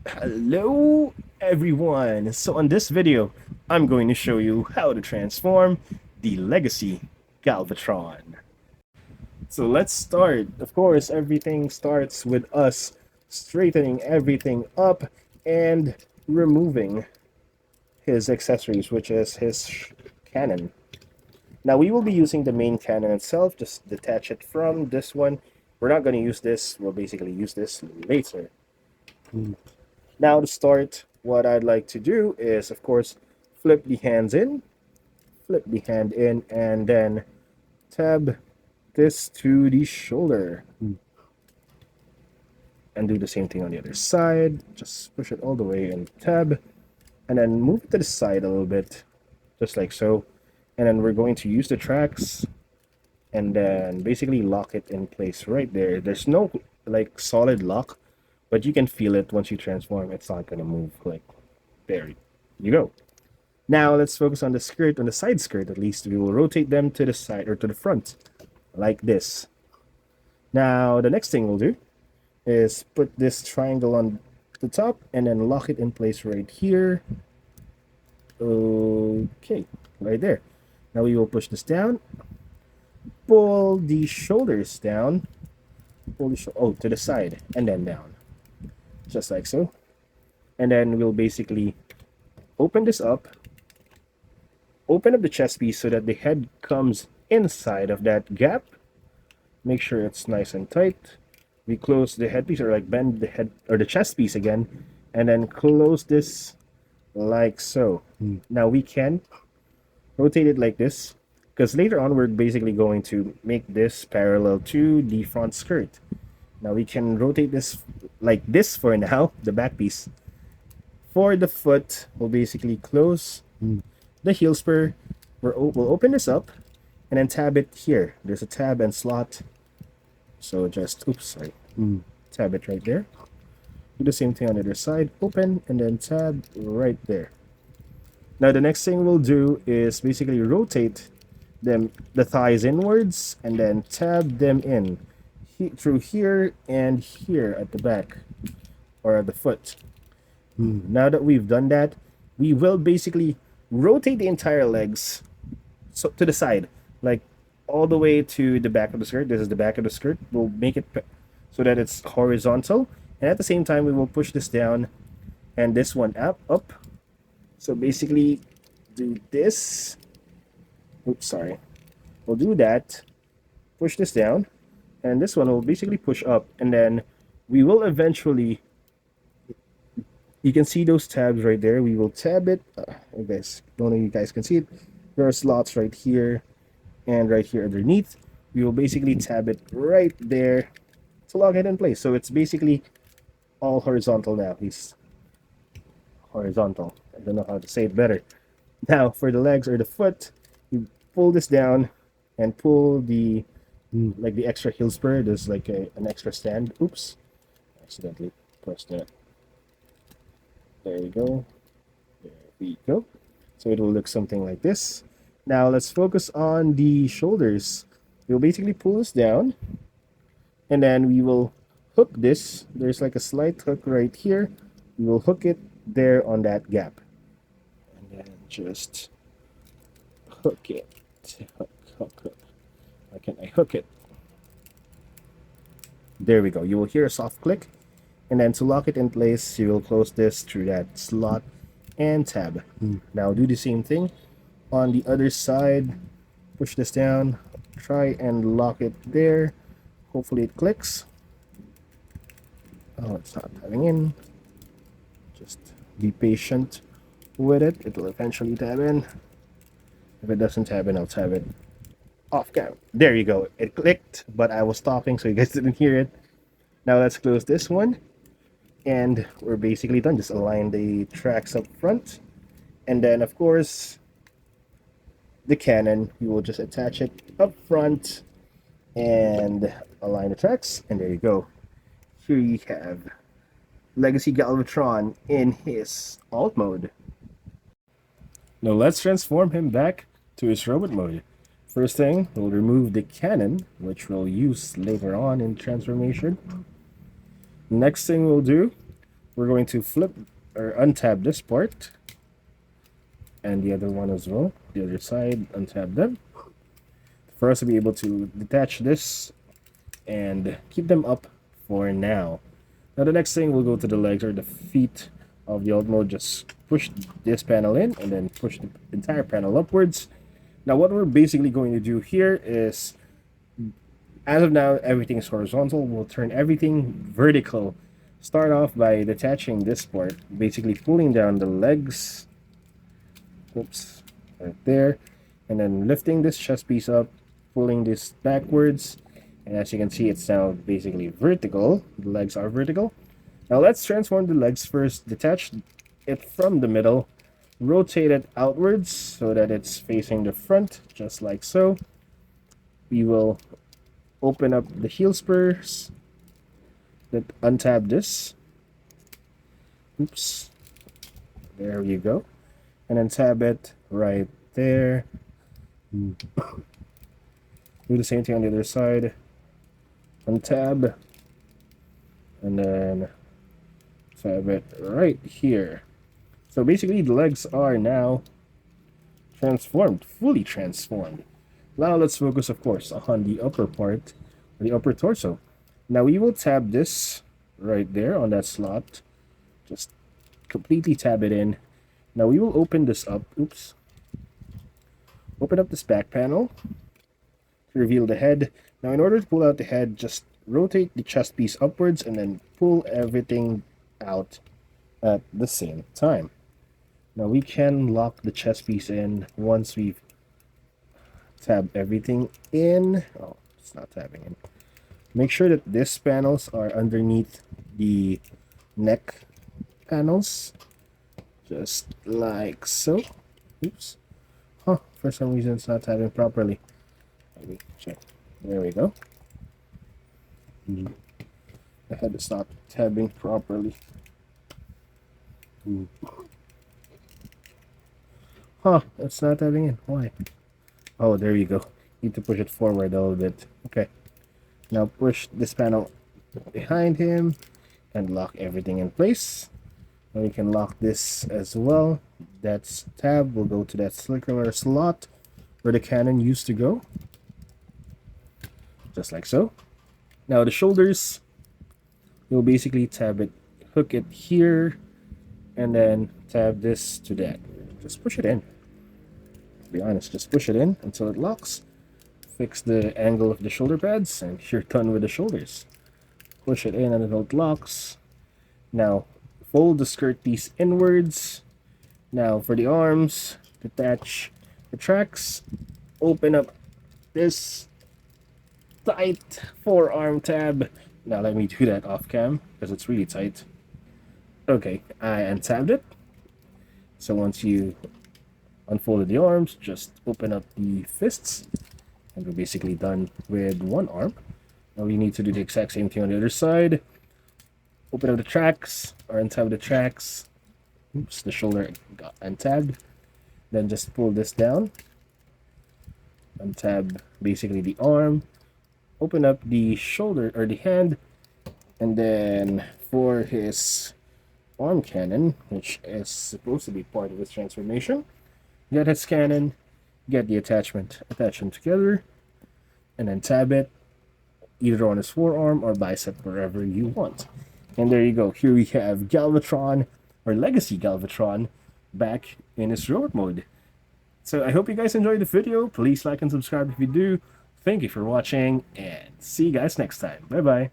Hello everyone! So on this video, I'm going to show you how to transform the Legacy Galvatron. So let's start. Of course, everything starts with us straightening everything up and removing his accessories, which is his cannon. Now we will be using the main cannon itself, just detach it from this one. We're not going to use this, we'll basically use this later. Now to start, what I'd like to do is, of course, flip the hands in, flip the hand in, and then tab this to the shoulder. And do the same thing on the other side. Just push it all the way and tab. And then move it to the side a little bit, just like so. And then we're going to use the tracks and then basically lock it in place right there. There's no like solid lock, but you can feel it once you transform. It's not gonna move. Like, there you go. Now let's focus on the skirt, on the side skirt at least. We will rotate them to the side or to the front like this. Now the next thing we'll do is put this triangle on the top and then lock it in place right here. Okay, right there. Now we will push this down, pull the shoulders down, pull the to the side and then down, just like so. And then we'll basically open this up, open up the chest piece so that the head comes inside of that gap. Make sure it's nice and tight. We close the headpiece, or like bend the head or the chest piece again, and then close this like so. Now we can rotate it like this, because later on we're basically going to make this parallel to the front skirt. Now we can rotate this like this for now, the back piece. For the foot, we'll basically close the heel spur. We'll open this up and then tab it here. There's a tab and slot. So just, oops, sorry. Tab it right there. Do the same thing on the other side. Open and then tab right there. Now the next thing we'll do is basically rotate them, the thighs inwards, and then tab them in through here and here at the back or at the foot. Now that we've done that, we will basically rotate the entire legs so to the side, like all the way to the back of the skirt. This is the back of the skirt. We'll make it so that it's horizontal, and at the same time we will push this down and this one up. So basically do this. Oops, sorry. We'll do that, push this down, and this one will basically push up, and then we will eventually, you can see those tabs right there. We will tab it. I guess don't know if you guys can see it. There are slots right here and right here underneath. We will basically tab it right there to lock it in place. So it's basically all horizontal now. He's horizontal. I don't know how to say it better. Now for the legs or the foot, you pull this down and pull the like the extra heel spur. There's like an extra stand. Oops, accidentally pressed that. There we go. There we go. So it will look something like this. Now let's focus on the shoulders. We'll basically pull this down, and then we will hook this. There's like a slight hook right here. We will hook it there on that gap, and then just hook it. Hook. How can I hook it? There we go. You will hear a soft click, and then to lock it in place, you will close this through that slot and tab. Now do the same thing on the other side. Push this down, try and lock it there. Hopefully it clicks. Oh, it's not tabbing in. Just be patient with it. It will eventually tab in. If it doesn't tab in, I'll tab it off camera. There you go. It clicked, but I was talking, so you guys didn't hear it. Now let's close this one. And we're basically done. Just align the tracks up front. And then, of course, the cannon, you will just attach it up front and align the tracks. And there you go. Here you have Legacy Galvatron in his alt mode. Now let's transform him back to his robot mode. First thing, we'll remove the cannon, which we'll use later on in transformation. Next thing we'll do, we're going to flip or untab this part and the other one as well, the other side, untab them for us to be able to detach this and keep them up for now. Now the next thing, we'll go to the legs or the feet of the alt mode. Just push this panel in and then push the entire panel upwards. Now what we're basically going to do here is, as of now, everything is horizontal. We'll turn everything vertical. Start off by detaching this part, basically pulling down the legs. Oops, right there. And then lifting this chest piece up, pulling this backwards. And as you can see, it's now basically vertical. The legs are vertical. Now let's transform the legs first. Detach it from the middle. Rotate it outwards so that it's facing the front, just like so. We will open up the heel spurs. Untab this. Oops. There you go. And then tab it right there. Do the same thing on the other side. Untab. And then tab it right here. So basically the legs are now transformed, fully transformed. Now let's focus, of course, on the upper part, the upper torso. Now we will tab this right there on that slot. Just completely tab it in. Now we will open this up. Oops. Open up this back panel to reveal the head. Now in order to pull out the head, just rotate the chest piece upwards and then pull everything out at the same time. Now we can lock the chest piece in once we've tabbed everything in. Oh, it's not tabbing in. Make sure that these panels are underneath the neck panels. Just like so. Oops. Huh, for some reason it's not tabbing properly. Let me check. There we go. The head is not tabbing properly. Huh, it's not tabbing in. Why? Oh, there you go. Need to push it forward a little bit. Okay. Now push this panel behind him and lock everything in place. Now we can lock this as well. That's tab. We'll go to that circular slot where the cannon used to go. Just like so. Now the shoulders, you'll basically tab it, hook it here, and then tab this to that. Just push it in. To be honest, just push it in until it locks. Fix the angle of the shoulder pads, and you're done with the shoulders. Push it in until it locks. Now, fold the skirt piece inwards. Now, for the arms, detach the tracks. Open up this tight forearm tab. Now, let me do that off cam because it's really tight. Okay, I untabbed it. So once you unfolded the arms, just open up the fists. And we're basically done with one arm. Now we need to do the exact same thing on the other side. Open up the tracks, or untab the tracks. Oops, the shoulder got untabbed. Then just pull this down. Untab basically the arm. Open up the shoulder, or the hand. And then for his arm cannon, which is supposed to be part of his transformation, get his cannon. Get the attachment, attach them together, and then tab it either on his forearm or bicep, wherever you want. And there you go. Here we have Galvatron, or Legacy Galvatron, back in his robot mode. So I hope you guys enjoyed the video. Please like and subscribe if you do. Thank you for watching, and see you guys next time. Bye bye.